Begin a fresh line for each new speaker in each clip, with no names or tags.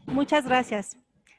Muchas gracias.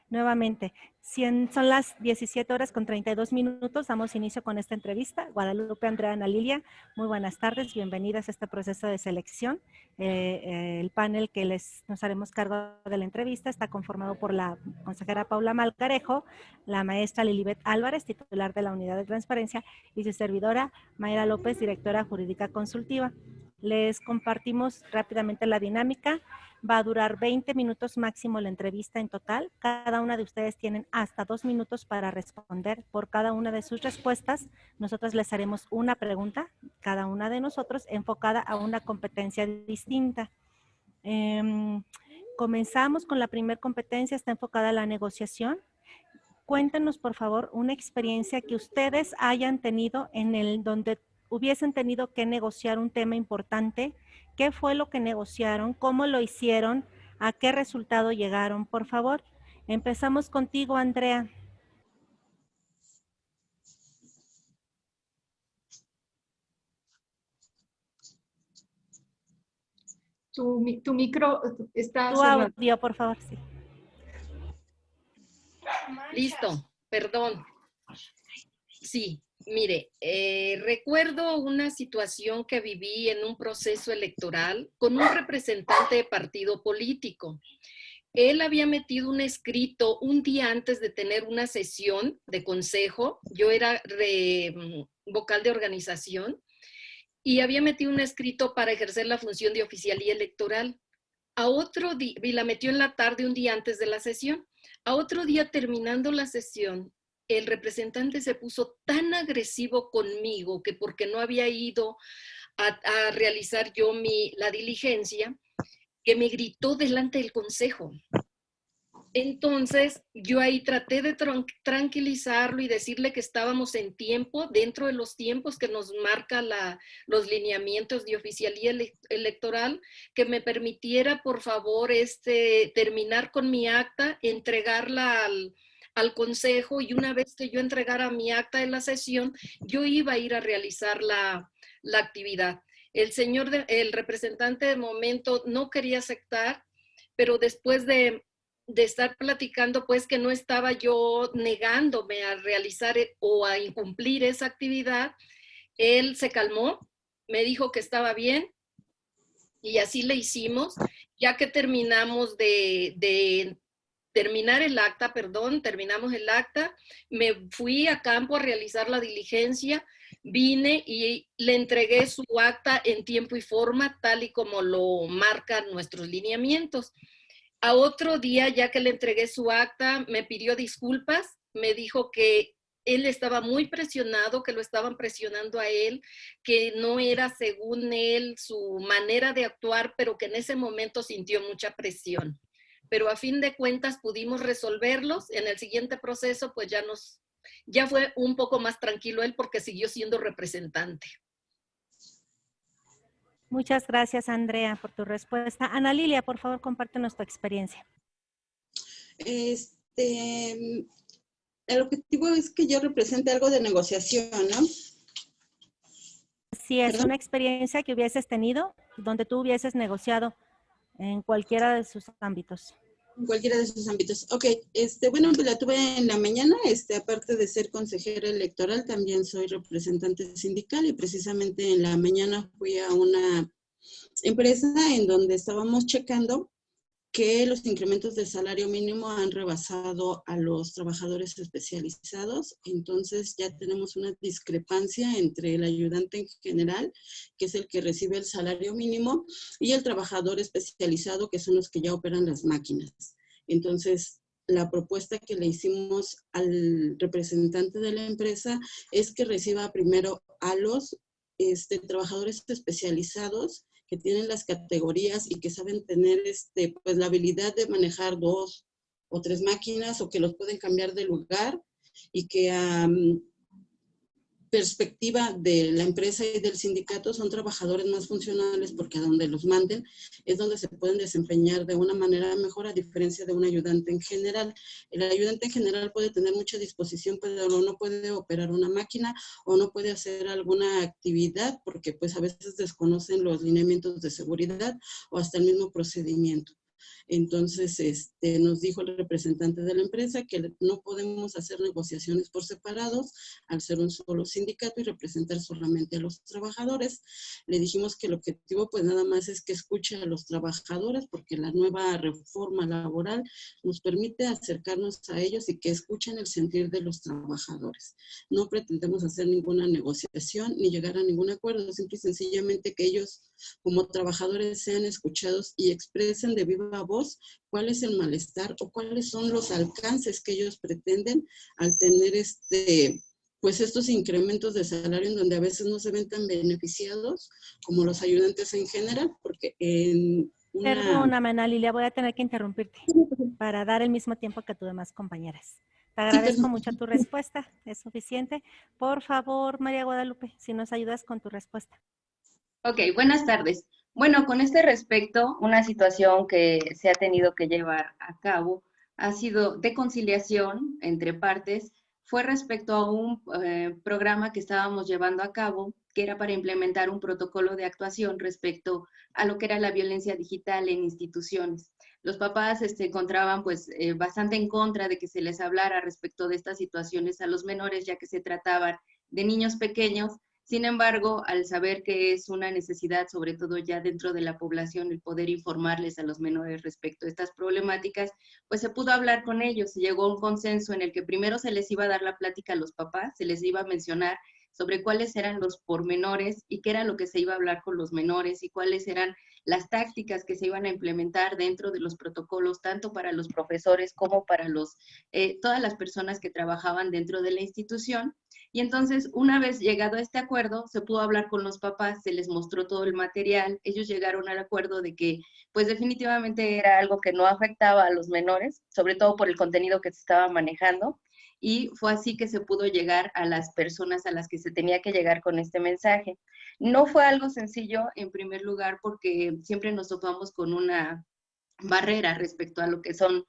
Nuevamente, son las 17 horas con 32 minutos. Damos inicio con esta entrevista. Guadalupe, Andrea, Ana Lilia, muy buenas tardes. Bienvenidas a este proceso de selección. El panel que nos haremos cargo de la entrevista está conformado por la consejera Paula Malgarejo, la maestra Lilibet Álvarez, titular de la Unidad de Transparencia, y su servidora Mayra López, directora jurídica consultiva. Les compartimos rápidamente la dinámica. Va a durar 20 minutos máximo la entrevista en total. Cada una de ustedes tienen hasta 2 minutos para responder. Por cada una de sus respuestas, nosotros les haremos una pregunta, cada una de nosotros, enfocada a una competencia distinta. Comenzamos con la primera competencia, está enfocada a la negociación. Cuéntenos, por favor, una experiencia que ustedes hayan tenido donde hubiesen tenido que negociar un tema importante. ¿Qué fue lo que negociaron? ¿Cómo lo hicieron? ¿A qué resultado llegaron? Por favor, empezamos contigo, Andrea.
Tu micro está
Tu
cerrado.
audio, por favor, sí.
Listo, perdón. Sí, mire, recuerdo una situación que viví en un proceso electoral con un representante de partido político. Él había metido un escrito un día antes de tener una sesión de consejo. Yo era vocal de organización y había metido un escrito para ejercer la función de oficialía electoral. A otro día, y la metió en la tarde un día antes de la sesión. A otro día, terminando la sesión, el representante se puso tan agresivo conmigo que porque no había ido a realizar yo la diligencia, que me gritó delante del consejo. Entonces, yo ahí traté de tranquilizarlo y decirle que estábamos en tiempo, dentro de los tiempos que nos marca los lineamientos de oficialía electoral, que me permitiera, por favor, terminar con mi acta, entregarla al consejo, y una vez que yo entregara mi acta de la sesión, yo iba a ir a realizar la actividad. El representante de momento no quería aceptar, pero después de estar platicando, pues que no estaba yo negándome a realizar o a incumplir esa actividad, él se calmó, me dijo que estaba bien y así le hicimos. Ya que terminamos terminamos el acta, me fui a campo a realizar la diligencia, vine y le entregué su acta en tiempo y forma, tal y como lo marcan nuestros lineamientos. A otro día, ya que le entregué su acta, me pidió disculpas, me dijo que él estaba muy presionado, que lo estaban presionando a él, que no era según él su manera de actuar, pero que en ese momento sintió mucha presión. Pero a fin de cuentas pudimos resolverlos. En el siguiente proceso, pues ya fue un poco más tranquilo él porque siguió siendo representante.
Muchas gracias, Andrea, por tu respuesta. Ana Lilia, por favor, compártenos tu experiencia.
El objetivo es que yo represente algo de negociación, ¿no?
Sí, es una experiencia que hubieses tenido donde tú hubieses negociado en cualquiera de sus ámbitos.
En cualquiera de sus ámbitos. Ok, bueno, pues la tuve en la mañana, aparte de ser consejera electoral, también soy representante sindical y precisamente en la mañana fui a una empresa en donde estábamos checando que los incrementos del salario mínimo han rebasado a los trabajadores especializados. Entonces ya tenemos una discrepancia entre el ayudante en general, que es el que recibe el salario mínimo, y el trabajador especializado, que son los que ya operan las máquinas. Entonces, la propuesta que le hicimos al representante de la empresa es que reciba primero a los trabajadores especializados que tienen las categorías y que saben tener pues la habilidad de manejar 2 o 3 máquinas o que los pueden cambiar de lugar y que a perspectiva de la empresa y del sindicato son trabajadores más funcionales porque a donde los manden es donde se pueden desempeñar de una manera mejor a diferencia de un ayudante en general. El ayudante en general puede tener mucha disposición, pero no puede operar una máquina o no puede hacer alguna actividad porque pues a veces desconocen los lineamientos de seguridad o hasta el mismo procedimiento. Entonces, nos dijo el representante de la empresa que no podemos hacer negociaciones por separados al ser un solo sindicato y representar solamente a los trabajadores. Le dijimos que el objetivo pues nada más es que escuche a los trabajadores, porque la nueva reforma laboral nos permite acercarnos a ellos y que escuchen el sentir de los trabajadores. No pretendemos hacer ninguna negociación ni llegar a ningún acuerdo, simple y sencillamente que ellos como trabajadores sean escuchados y expresen de viva voz cuál es el malestar o cuáles son los alcances que ellos pretenden al tener pues estos incrementos de salario en donde a veces no se ven tan beneficiados como los ayudantes en general, porque en una...
Perdóname, Ana Lilia, voy a tener que interrumpirte para dar el mismo tiempo que tus demás compañeras. Te agradezco mucho tu respuesta, es suficiente. Por favor, María Guadalupe, si nos ayudas con tu respuesta.
Ok, buenas tardes. Bueno, con este respecto, una situación que se ha tenido que llevar a cabo ha sido de conciliación entre partes. Fue respecto a un programa que estábamos llevando a cabo, que era para implementar un protocolo de actuación respecto a lo que era la violencia digital en instituciones. Los papás se encontraban pues bastante en contra de que se les hablara respecto de estas situaciones a los menores, ya que se trataban de niños pequeños. Sin embargo, al saber que es una necesidad, sobre todo ya dentro de la población, el poder informarles a los menores respecto a estas problemáticas, pues se pudo hablar con ellos, se llegó a un consenso en el que primero se les iba a dar la plática a los papás, se les iba a mencionar sobre cuáles eran los pormenores y qué era lo que se iba a hablar con los menores y cuáles eran las tácticas que se iban a implementar dentro de los protocolos, tanto para los profesores como para todas las personas que trabajaban dentro de la institución. Y entonces, una vez llegado a este acuerdo, se pudo hablar con los papás, se les mostró todo el material, ellos llegaron al acuerdo de que, pues definitivamente era algo que no afectaba a los menores, sobre todo por el contenido que se estaba manejando, y fue así que se pudo llegar a las personas a las que se tenía que llegar con este mensaje. No fue algo sencillo, en primer lugar, porque siempre nos topamos con una barrera respecto a lo que son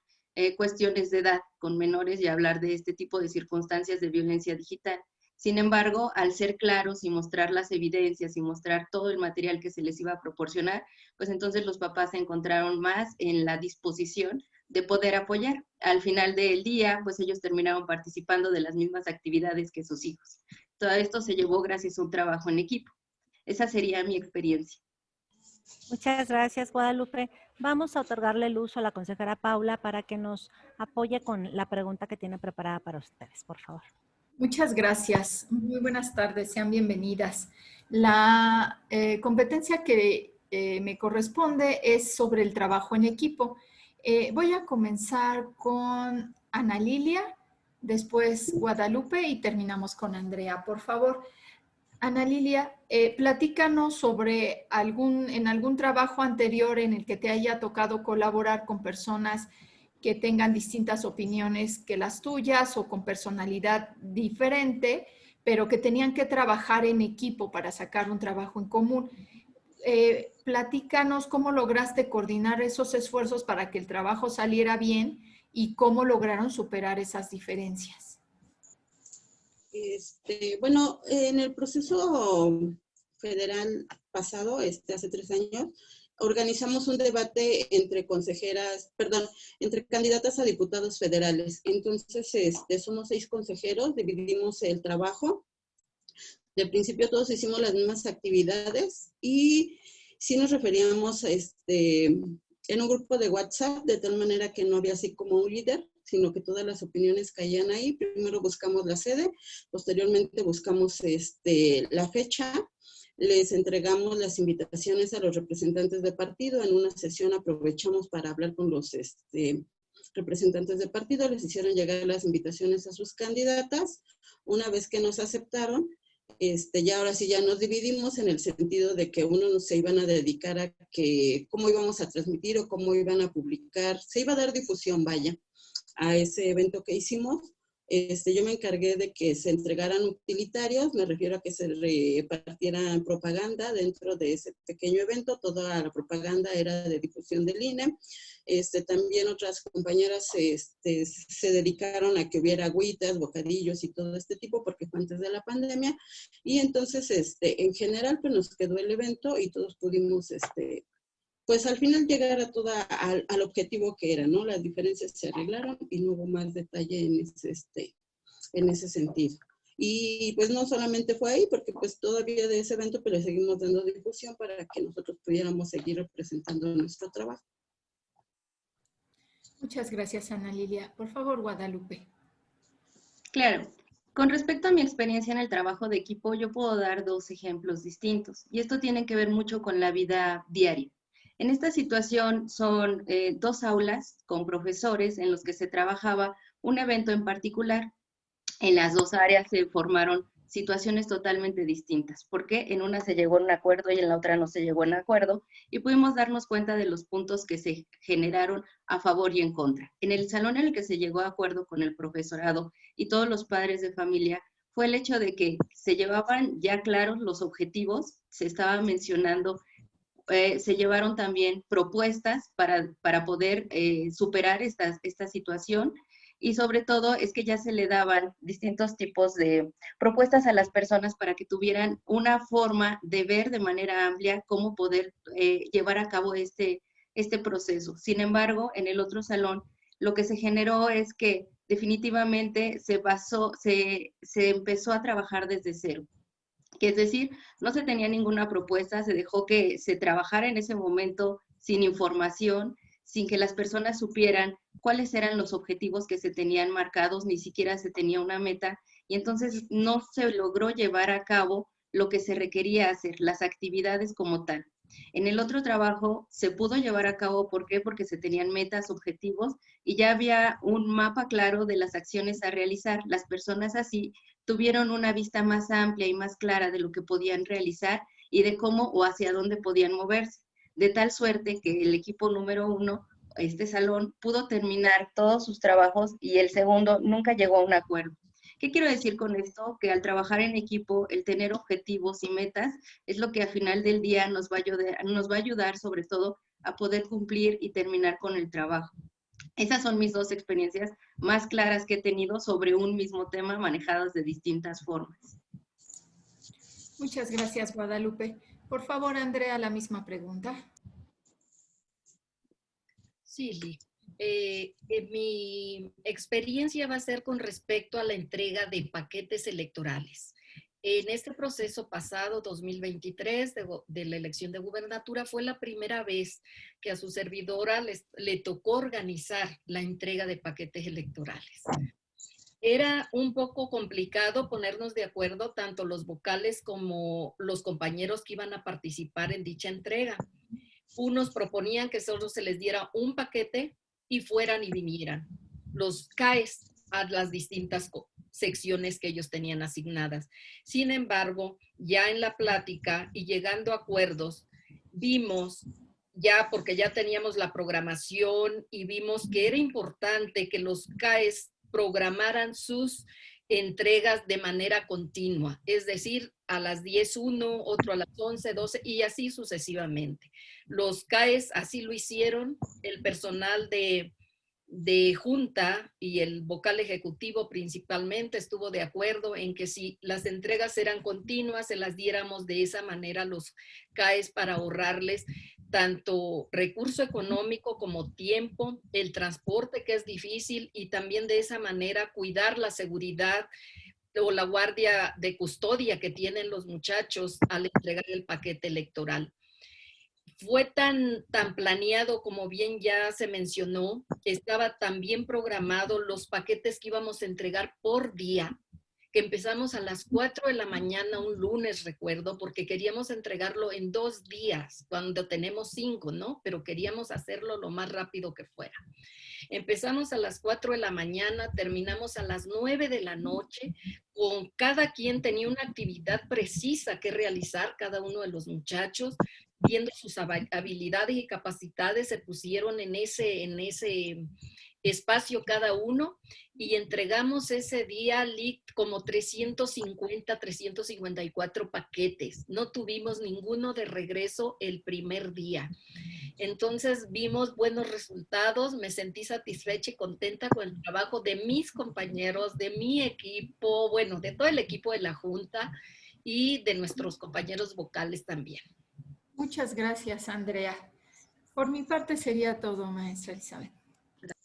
cuestiones de edad con menores y hablar de este tipo de circunstancias de violencia digital. Sin embargo, al ser claros y mostrar las evidencias y mostrar todo el material que se les iba a proporcionar, pues entonces los papás se encontraron más en la disposición de poder apoyar. Al final del día, pues ellos terminaron participando de las mismas actividades que sus hijos. Todo esto se llevó gracias a un trabajo en equipo. Esa sería mi experiencia.
Muchas gracias, Guadalupe. Vamos a otorgarle el uso a la consejera Paula para que nos apoye con la pregunta que tiene preparada para ustedes, por favor.
Muchas gracias. Muy buenas tardes, sean bienvenidas. La competencia que me corresponde es sobre el trabajo en equipo. Voy a comenzar con Ana Lilia, después Guadalupe y terminamos con Andrea, por favor. Ana Lilia, platícanos sobre en algún trabajo anterior en el que te haya tocado colaborar con personas que tengan distintas opiniones que las tuyas o con personalidad diferente, pero que tenían que trabajar en equipo para sacar un trabajo en común. Platícanos cómo lograste coordinar esos esfuerzos para que el trabajo saliera bien y cómo lograron superar esas diferencias.
Bueno, en el proceso federal pasado, hace 3 años, organizamos un debate entre entre candidatas a diputados federales. Entonces, somos 6 consejeros, dividimos el trabajo. De principio todos hicimos las mismas actividades y sí nos referíamos en un grupo de WhatsApp, de tal manera que no había así como un líder, sino que todas las opiniones caían ahí. Primero buscamos la sede, posteriormente buscamos la fecha, les entregamos las invitaciones a los representantes de partido. En una sesión aprovechamos para hablar con los representantes de partido, les hicieron llegar las invitaciones a sus candidatas. Una vez que nos aceptaron, ya ahora sí ya nos dividimos en el sentido de que unos se iban a dedicar a que cómo íbamos a transmitir o cómo iban a publicar, se iba a dar difusión, vaya, a ese evento que hicimos. Yo me encargué de que se entregaran utilitarios, me refiero a que se repartieran propaganda dentro de ese pequeño evento. Toda la propaganda era de difusión del INE. También otras compañeras se dedicaron a que hubiera agüitas, bocadillos y todo este tipo, porque fue antes de la pandemia. Y entonces, en general, pues nos quedó el evento y todos pudimos pues al final llegar a al objetivo que era, ¿no? Las diferencias se arreglaron y no hubo más detalle en ese sentido. Y pues no solamente fue ahí, porque pues todavía de ese evento pues le seguimos dando difusión para que nosotros pudiéramos seguir representando nuestro trabajo.
Muchas gracias, Ana Lilia. Por favor, Guadalupe.
Claro. Con respecto a mi experiencia en el trabajo de equipo, yo puedo dar dos ejemplos distintos. Y esto tiene que ver mucho con la vida diaria. En esta situación son dos aulas con profesores en los que se trabajaba un evento en particular. En las dos áreas se formaron situaciones totalmente distintas, porque en una se llegó a un acuerdo y en la otra no se llegó a un acuerdo, y pudimos darnos cuenta de los puntos que se generaron a favor y en contra. En el salón en el que se llegó a acuerdo con el profesorado y todos los padres de familia, fue el hecho de que se llevaban ya claros los objetivos, se estaba mencionando, se llevaron también propuestas para poder superar esta situación. Y sobre todo es que ya se le daban distintos tipos de propuestas a las personas para que tuvieran una forma de ver de manera amplia cómo poder llevar a cabo este proceso. Sin embargo, en el otro salón, lo que se generó es que definitivamente se empezó a trabajar desde cero. Que es decir, no se tenía ninguna propuesta, se dejó que se trabajara en ese momento sin información, sin que las personas supieran cuáles eran los objetivos que se tenían marcados, ni siquiera se tenía una meta, y entonces no se logró llevar a cabo lo que se requería hacer, las actividades como tal. En el otro trabajo se pudo llevar a cabo, ¿por qué? Porque se tenían metas, objetivos, y ya había un mapa claro de las acciones a realizar. Las personas así tuvieron una vista más amplia y más clara de lo que podían realizar y de cómo o hacia dónde podían moverse. De tal suerte que el equipo número 1, este salón, pudo terminar todos sus trabajos y el segundo nunca llegó a un acuerdo. ¿Qué quiero decir con esto? Que al trabajar en equipo, el tener objetivos y metas es lo que al final del día nos va a ayudar sobre todo a poder cumplir y terminar con el trabajo. Esas son mis dos experiencias más claras que he tenido sobre un mismo tema manejadas de distintas formas.
Muchas gracias, Guadalupe. Por favor, Andrea, la misma pregunta.
Sí, Li. Mi experiencia va a ser con respecto a la entrega de paquetes electorales. En este proceso pasado, 2023, de la elección de gubernatura, fue la primera vez que a su servidora le tocó organizar la entrega de paquetes electorales. Era un poco complicado ponernos de acuerdo tanto los vocales como los compañeros que iban a participar en dicha entrega. Unos proponían que solo se les diera un paquete y fueran y vinieran los CAES a las distintas secciones que ellos tenían asignadas. Sin embargo, ya en la plática y llegando a acuerdos, vimos ya, porque ya teníamos la programación y vimos que era importante que los CAES programaran sus entregas de manera continua, es decir, a las 10 uno, otro a las 11, 12 y así sucesivamente. Los CAES así lo hicieron, el personal de junta y el vocal ejecutivo principalmente estuvo de acuerdo en que si las entregas eran continuas, se las diéramos de esa manera a los CAES para ahorrarles tanto recurso económico como tiempo, el transporte que es difícil y también de esa manera cuidar la seguridad o la guardia de custodia que tienen los muchachos al entregar el paquete electoral. Fue tan planeado, como bien ya se mencionó, estaba tan bien programado los paquetes que íbamos a entregar por día, que empezamos a las 4 de la mañana un lunes, recuerdo, porque queríamos entregarlo en 2 días, cuando tenemos 5, ¿no? Pero queríamos hacerlo lo más rápido que fuera. Empezamos a las 4 de la mañana, terminamos a las 9 de la noche, con cada quien tenía una actividad precisa que realizar, cada uno de los muchachos, viendo sus habilidades y capacidades, se pusieron en ese espacio cada uno y entregamos ese día como 350, 354 paquetes. No tuvimos ninguno de regreso el primer día. Entonces vimos buenos resultados, me sentí satisfecha y contenta con el trabajo de mis compañeros, de mi equipo, bueno, de todo el equipo de la Junta y de nuestros compañeros vocales también.
Muchas gracias, Andrea. Por mi parte sería todo, maestra Elizabeth.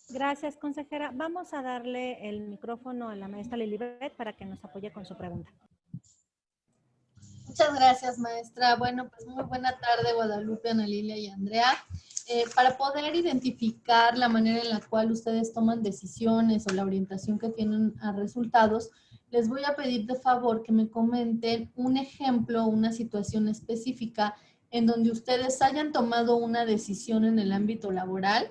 Gracias, consejera. Vamos a darle el micrófono a la maestra Lilibet para que nos apoye con su pregunta.
Muchas gracias, maestra. Bueno, pues muy buena tarde, Guadalupe, Ana Lilia y Andrea. Para poder identificar la manera en la cual ustedes toman decisiones o la orientación que tienen a resultados, les voy a pedir de favor que me comenten un ejemplo, una situación específica en donde ustedes hayan tomado una decisión en el ámbito laboral.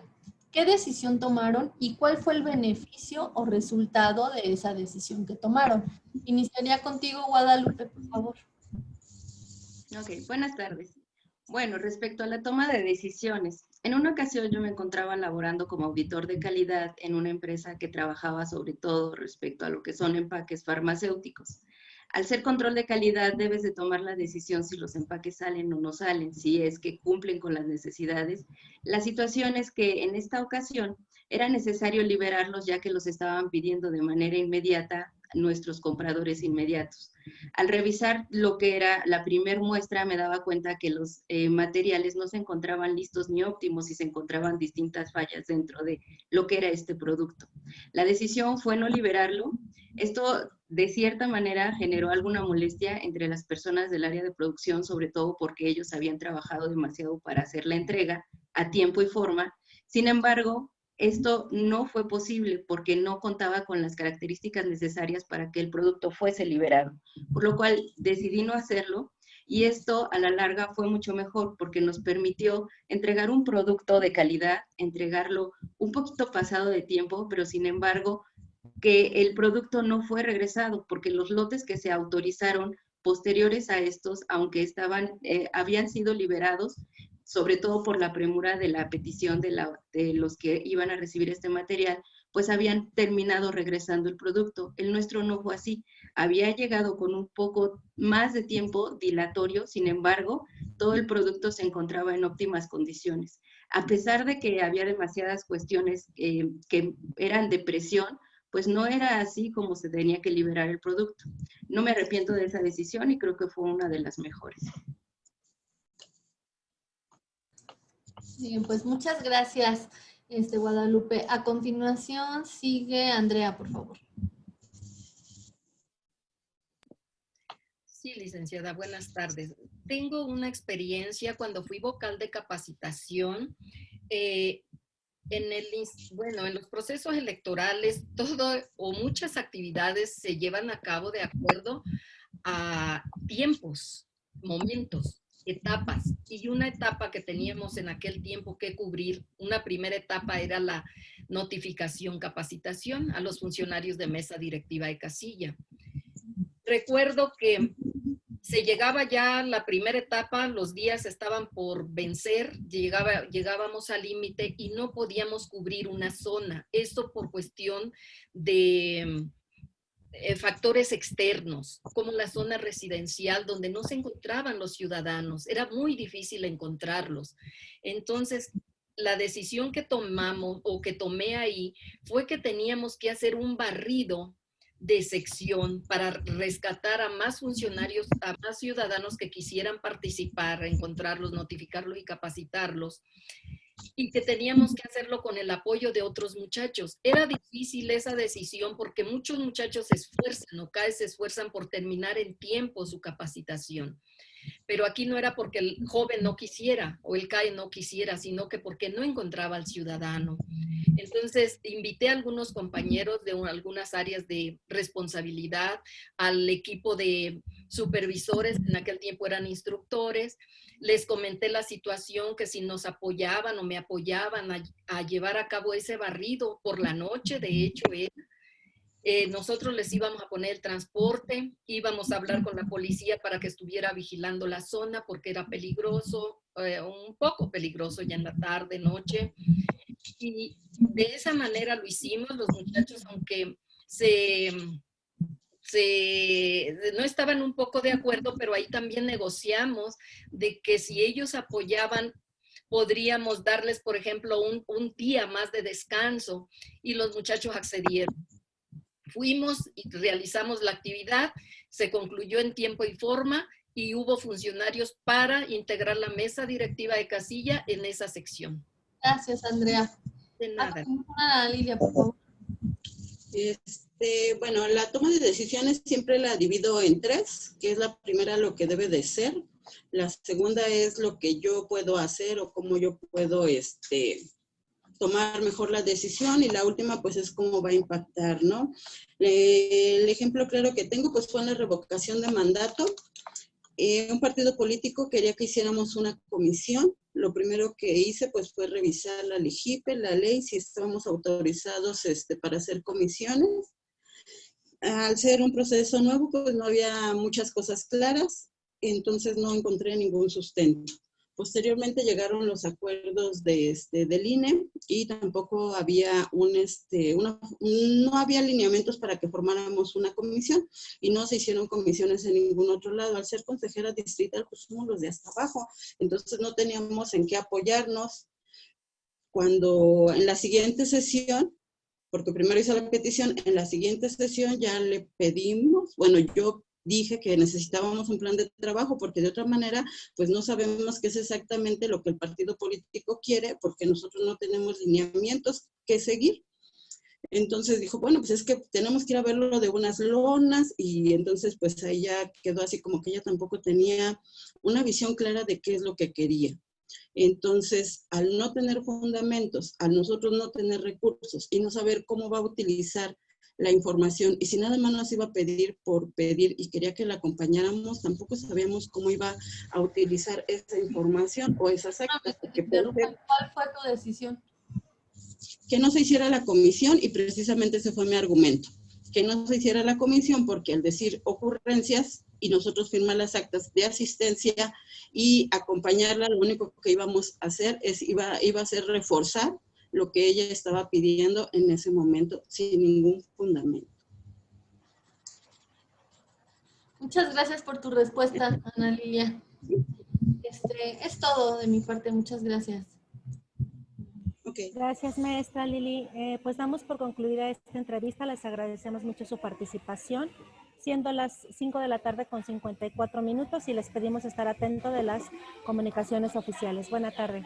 ¿Qué decisión tomaron y cuál fue el beneficio o resultado de esa decisión que tomaron? Iniciaría contigo, Guadalupe, por favor.
Ok, buenas tardes. Bueno, respecto a la toma de decisiones, en una ocasión yo me encontraba laborando como auditor de calidad en una empresa que trabajaba sobre todo respecto a lo que son empaques farmacéuticos. Al ser control de calidad debes de tomar la decisión si los empaques salen o no salen, si es que cumplen con las necesidades. La situación es que en esta ocasión era necesario liberarlos ya que los estaban pidiendo de manera inmediata nuestros compradores inmediatos. Al revisar lo que era la primer muestra, me daba cuenta que los materiales no se encontraban listos ni óptimos y se encontraban distintas fallas dentro de lo que era este producto. La decisión fue no liberarlo. Esto, de cierta manera, generó alguna molestia entre las personas del área de producción, sobre todo porque ellos habían trabajado demasiado para hacer la entrega a tiempo y forma. Sin embargo, esto no fue posible porque no contaba con las características necesarias para que el producto fuese liberado, por lo cual decidí no hacerlo y esto a la larga fue mucho mejor porque nos permitió entregar un producto de calidad, entregarlo un poquito pasado de tiempo, pero sin embargo que el producto no fue regresado porque los lotes que se autorizaron posteriores a estos, aunque habían sido liberados, sobre todo por la premura de la petición de los que iban a recibir este material, pues habían terminado regresando el producto. El nuestro no fue así. Había llegado con un poco más de tiempo dilatorio, sin embargo, todo el producto se encontraba en óptimas condiciones. A pesar de que había demasiadas cuestiones que eran de presión, pues no era así como se tenía que liberar el producto. No me arrepiento de esa decisión y creo que fue una de las mejores.
Bien, pues muchas gracias, Guadalupe. A continuación sigue Andrea, por favor.
Sí, licenciada, buenas tardes. Tengo una experiencia cuando fui vocal de capacitación. En los procesos electorales, todo o muchas actividades se llevan a cabo de acuerdo a tiempos, momentos, etapas. Y una etapa que teníamos en aquel tiempo que cubrir, una primera etapa era la notificación, capacitación a los funcionarios de mesa directiva de casilla. Recuerdo que se llegaba ya la primera etapa, los días estaban por vencer, llegábamos al límite y no podíamos cubrir una zona. Esto por cuestión de factores externos, como la zona residencial donde no se encontraban los ciudadanos. Era muy difícil encontrarlos. Entonces, la decisión que tomamos o que tomé ahí fue que teníamos que hacer un barrido de sección para rescatar a más funcionarios, a más ciudadanos que quisieran participar, encontrarlos, notificarlos y capacitarlos, y que teníamos que hacerlo con el apoyo de otros muchachos. Era difícil esa decisión porque muchos muchachos se esfuerzan o CAE se esfuerzan por terminar en tiempo su capacitación. Pero aquí no era porque el joven no quisiera o el CAE no quisiera, sino que porque no encontraba al ciudadano. Entonces, invité a algunos compañeros de algunas áreas de responsabilidad, al equipo de supervisores, en aquel tiempo eran instructores, les comenté la situación, que si nos apoyaban o me apoyaban a llevar a cabo ese barrido por la noche, de hecho, nosotros les íbamos a poner el transporte, íbamos a hablar con la policía para que estuviera vigilando la zona porque era peligroso, un poco peligroso ya en la tarde, noche. Y de esa manera lo hicimos. Los muchachos, aunque no estaban un poco de acuerdo, pero ahí también negociamos de que si ellos apoyaban, podríamos darles, por ejemplo, un día más de descanso, y los muchachos accedieron. Fuimos y realizamos la actividad, se concluyó en tiempo y forma y hubo funcionarios para integrar la mesa directiva de casilla en esa sección.
Gracias, Andrea.
De nada.
Ana Lilia, por favor.
Bueno, la toma de decisiones siempre la divido en tres, que es la primera lo que debe de ser, la segunda es lo que yo puedo hacer o cómo yo puedo tomar mejor la decisión, y la última pues es cómo va a impactar, ¿no? El ejemplo claro que tengo pues fue en la revocación de mandato. Un partido político quería que hiciéramos una comisión. Lo primero que hice pues fue revisar la LIGIPE, la ley, si estábamos autorizados para hacer comisiones. Al ser un proceso nuevo pues no había muchas cosas claras, entonces no encontré ningún sustento. Posteriormente llegaron los acuerdos del INE y tampoco había no había lineamientos para que formáramos una comisión, y no se hicieron comisiones en ningún otro lado. Al ser consejera distrital, pues somos los de hasta abajo, entonces no teníamos en qué apoyarnos. Cuando en la siguiente sesión, porque primero hice la petición, en la siguiente sesión ya le pedimos, bueno, yo dije que necesitábamos un plan de trabajo, porque de otra manera, pues no sabemos qué es exactamente lo que el partido político quiere, porque nosotros no tenemos lineamientos que seguir. Entonces dijo, bueno, pues es que tenemos que ir a verlo de unas lonas, y entonces pues ahí ya quedó así como que ella tampoco tenía una visión clara de qué es lo que quería. Entonces, al no tener fundamentos, al nosotros no tener recursos y no saber cómo va a utilizar la información, y si nada más nos iba a pedir por pedir y quería que la acompañáramos, tampoco sabíamos cómo iba a utilizar esa información o esas actas.
¿Cuál fue tu decisión?
Que no se hiciera la comisión, y precisamente ese fue mi argumento. Que no se hiciera la comisión porque al decir ocurrencias y nosotros firmar las actas de asistencia y acompañarla, lo único que íbamos a hacer iba a ser reforzar lo que ella estaba pidiendo en ese momento sin ningún fundamento.
Muchas gracias por tu respuesta, Ana Lilia. Es todo de mi parte, muchas gracias.
Okay.
Gracias, maestra Lili. Pues damos por concluida esta entrevista. Les agradecemos mucho su participación, siendo las 5 de la tarde con 54 minutos, y les pedimos estar atentos de las comunicaciones oficiales. Buena tarde.